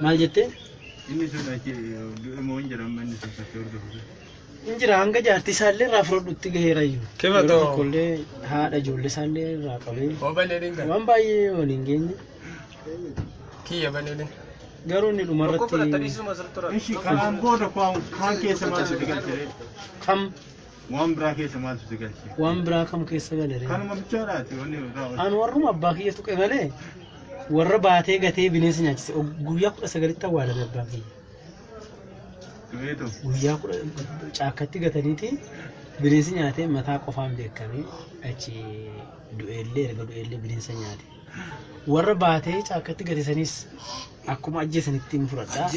Maal jettee? Inni sun achi immoo hin jiran manni sun sochii hordofu. Injira hanga jaartii isaallee irraa fudhadhutti gaheera iyyuu. Kematoo Kollee haadha ijoollee isaallee irraa qabee obaneedin kan waan baay'ee waliin geenye. kiyya baneedin Garuu inni dhumarratti Ishi kanaan booda kaan keessa maal sitti galchee? kam Waan biraa keessa maal sitti galchee? waan biraa kam keessa galee? Kanuma bichaadhaati wanni irraa An warruma abbaa kiyya tuqe malee warra baatee gatee bineensa nyaachise guyyaa 19tti awwaalame abbaa kiyya. du'eetu. Guyyaa 10 caakkatti gataniiti bineensi nyaatee mataa qofaan beekamee achi du'eellee erga du'eellee bineensa nyaate. Warra baatee caakkatti gatesanis akkuma ajjeesanitti hin fudhadhaa.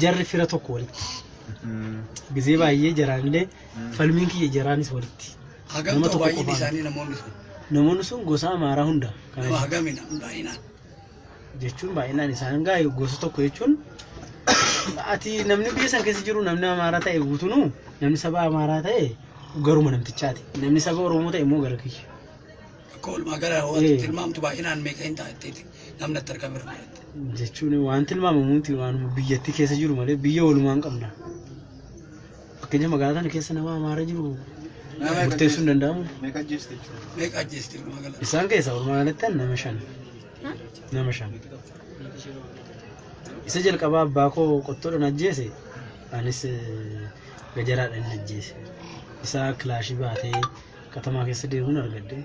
Jarri fira tokko walitti. Gizee baay'ee jaraanillee falmiin kiyya jaraanis walitti. Hagam ta'u baay'een isaanii namoonni sun. Namoonni sun gosa amaaraa hunda. Nama hagamina baay'inaan. Jechuun baay'inaan isaan gaa gosa tokko jechuun ati namni biyya san keessa jiru namni amaaraa ta'e guutuunu namni saba amaaraa ta'e garuma namtichaati. Namni saba oromoo ta'e immoo gara kiyya. Koolmaa gara wanti tilmaamtu baay'inaan meeqa hin taa'etteeti namni itti argamu. Jechuun waan tilmaamamuuti waan biyyatti keessa jiru malee biyya walumaan qabna. Fakkeenya magaalaa kana keessa nama amaaraa jiru murteessuu hin danda'amu. Meeqa ajjeesti jechuudha? Meeqa ajjeesti magaalaa? Isaan keessaa walumaa galatti nama 5. Nama 5. Isa jalqabaa abbaa koo qottoodhaan ajjeese anis gajaraadhaan ajjeese. Isa kilaashii baatee katamaa keessa deemuun argadde.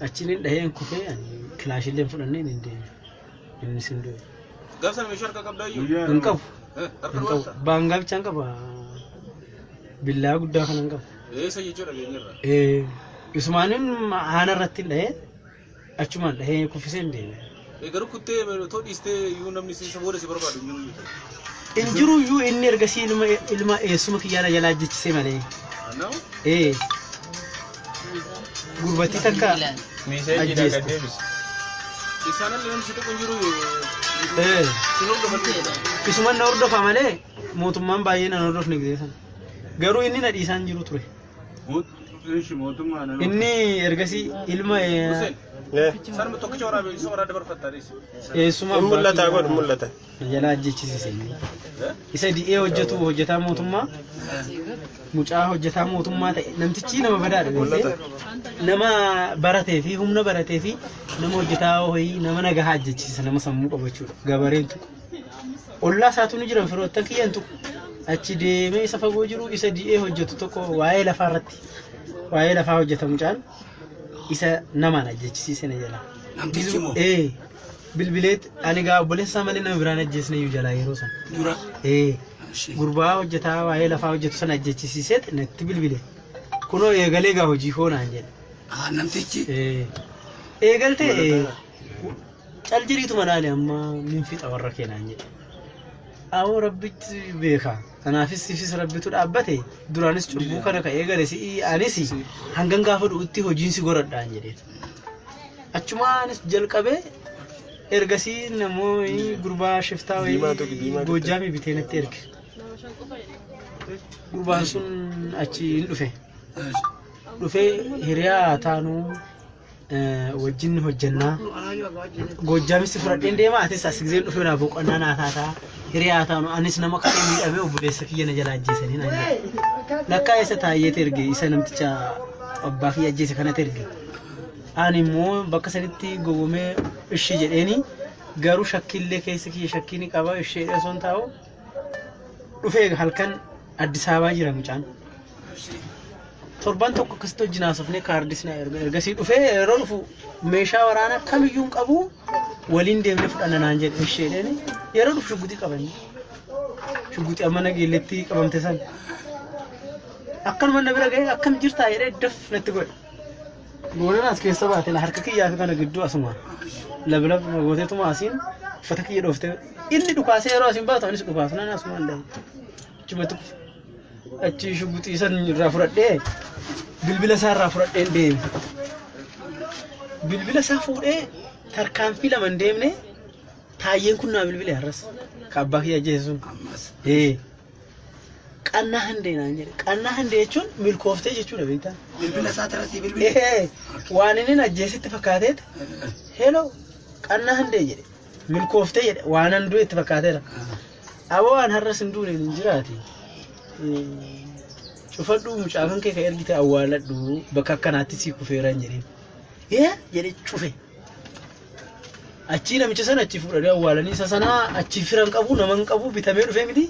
Achiin dhaheen kufee kilaashiillee fudhannee hin deemne. Inni sin du'e. Gaafa meeshaa harka qabdaa iyyuu. Hin qabu. Hin qabu. Baangaa bichaan qaba. Billaa guddaa kana hin qabu. Eessa jechuudha beenyarra. Isumaanin haana irratti dhahee achumaan dhahee kuffisee hin deemne. Garuu kuttee too dhiistee iyyuu namni si booda si barbaadu iyyuu. Injiru iyyuu inni ergasii ilma eessuma kiyyaana jalaa ajjechisee malee. Gurbattii takka miisee jira gaddeebis Isaanillee namni si tokko injiru. Isuman na hordofa malee mootummaan baay'ee na hordofne gideessan. Garuu inni na dhiisaan jiru ture. Ishi mootummaa na Inni ergasii ilma Saanuma tokkicha waraabee isa waraabee barfattaanis. eessuma mul'ata godhu mul'ata jalaa ajjechisiise. Isa di'ee hojjetu hojjetaa mootummaa mucaa hojjetaa mootummaa ta'e namtichi nama badaadha beekte nama baratee fi humna baratee fi nama hojjetaa ho'ii nama nagahaa ajjechisiisa nama sammuu qabu jechuudha gabareen tuqu ollaa isaatu ni jiran firoottan kiyyan tuqu achi deemee isa fagoo jiru isa di'ee hojjetu tokko waa'ee lafaa irratti waa'ee lafaa hojjeta mucaan isa namaan ajjechisiise na jala. Namtichi moo? Bilbileet ani gaa obboleessaa malee nama biraan ajjeesne iyyuu jalaa yeroo san. Dura. Gurbaa hojjetaa waa'ee lafaa hojjetu sana ajjechisiiseet natti bilbile. Kunoo eegalee gaa hojii hoonaan jedhe. Namtichi. Eegaltee cal jiriitu madaale amma min fixa warra keenaan jedhe. Awoo rabbitti beeka. Kanaafis sifis rabbitu dhaabbate duraanis cubbuu kana ka eegale si anis hangan gaafa dhu'utti hojiin si goradhaan jedhe. Achumaanis jalqabee ergasii namoonni gurbaa shiftaa wayii Goojjaamii bitee natti erge. Gurbaan sun achi hin dhufe. Dhufee hiriyaa taanuu wajjin hojjannaa. Goojjaamitti fudhadheen deema atis as giseen dhufee naa boqonnaa naa taataa. Hiriyaa taanuu anis nama kalee miidhamee obboleessa kiyya na jala ajjeesanii naan jedhe. Lakkaa isa taayyeet erge isa namticha abbaa kiyya ajjeese kanatti erge. Ani immoo bakka sanitti gogomee ishee jedheeni garuu shakkiillee keessa kiyya shakkiin qaba ishee dheesoon taa'u dhufee halkan Addis Ababaa jira mucaan. Torban tokko akkasitti hojii naasofnee kaardis na ergasii dhufee yeroo dhufu meeshaa waraanaa kamiyyuu qabu waliin deemnee fudhanna naan jedhe ishee dheeni yeroo dhufu shugguxii qabanne. Shugguxii amma nageelletti qabamte san. Akkanuma na bira ga'ee akkam jirtaa jedhee daf natti godhe. Goonan as keessa baate harka kiyyaa fi kana gidduu asuma lablab gooteetuma asiin uffata kiyya dhoofte inni dhukaasee yeroo asiin baatu anis dhukaasu nan asuma illee achumatti achi shugguxii san irraa fudhadhee bilbila isaa irraa fudhadheen deeme. Bilbila isaa fuudhee tarkaanfii lama hin deemne taayyeen kun naa bilbile har'as ka abbaa kiyya ajjeese sun. Qannaa handee naan jedhe. Qannaa handee jechuun milkooftee jechuudha beektaa. Bilbila isaa irratti bilbile. Waan inni ajjeesitti fakkaateet hello qannaa handee jedhe. milkooftee waanan du'e itti fakkaateera. Aboo waan har'as hin duune hin jiraati. Cufadhu mucaa kan kee ka ergite awwaaladhu bakka akkanaatti sii kufeeraan jedheen. Jedhe cufe. Achi namicha sana achi fuudhanii awwaalanii isa sana achi firan qabu nama hin qabu bitamee dhufee miti.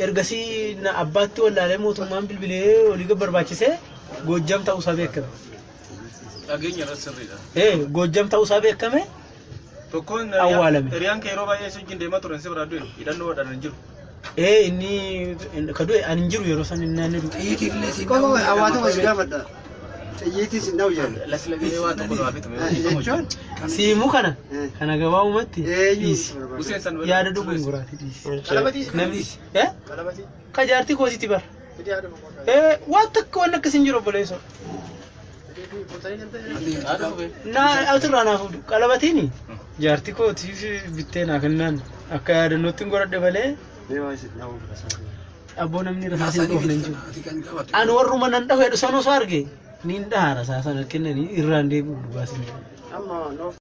Ergasii na abbaatti wallaalee mootummaan bilbilee olii barbaachisee Goojjam ta'uusaa beekame. Dhageenya irratti sirriidha. Goojjam ta'uusaa beekame. Tokkoon hiriyaan kee yeroo baay'ee si wajjin deemaa turan si biraa du'e hidhannoo wadhaan hin jiru. Inni ka du'e ani hin jiru yeroo san inni naannoo du'e. Xiyyiitillee si Koko hawaasa wajjin gaafadha. Xiyyiitii sin dha'u jedhu. Laslagee waa tokko naa bitame. Jechuun Siimuu kana gabaabumatti dhiisi. Useen san Yaada dhuguun guraati dhiisi. Qalabatiis. Namni Qalabatiis. ka jaartii koositti bara. Waan takka waan akkas hin jiru obboleessoo. Naa asirraa naaf fuudhu qalabatiini jaartii kootiif bittee naa kennaan akka yaadannootti hin godhadhe malee abboo namni rasaasa hin dhoofne hin jiru. Ani warruma nan dhahu jedhu san osoo arge niin dhaha rasaasa kennanii irraan deebi'u dhugaasin.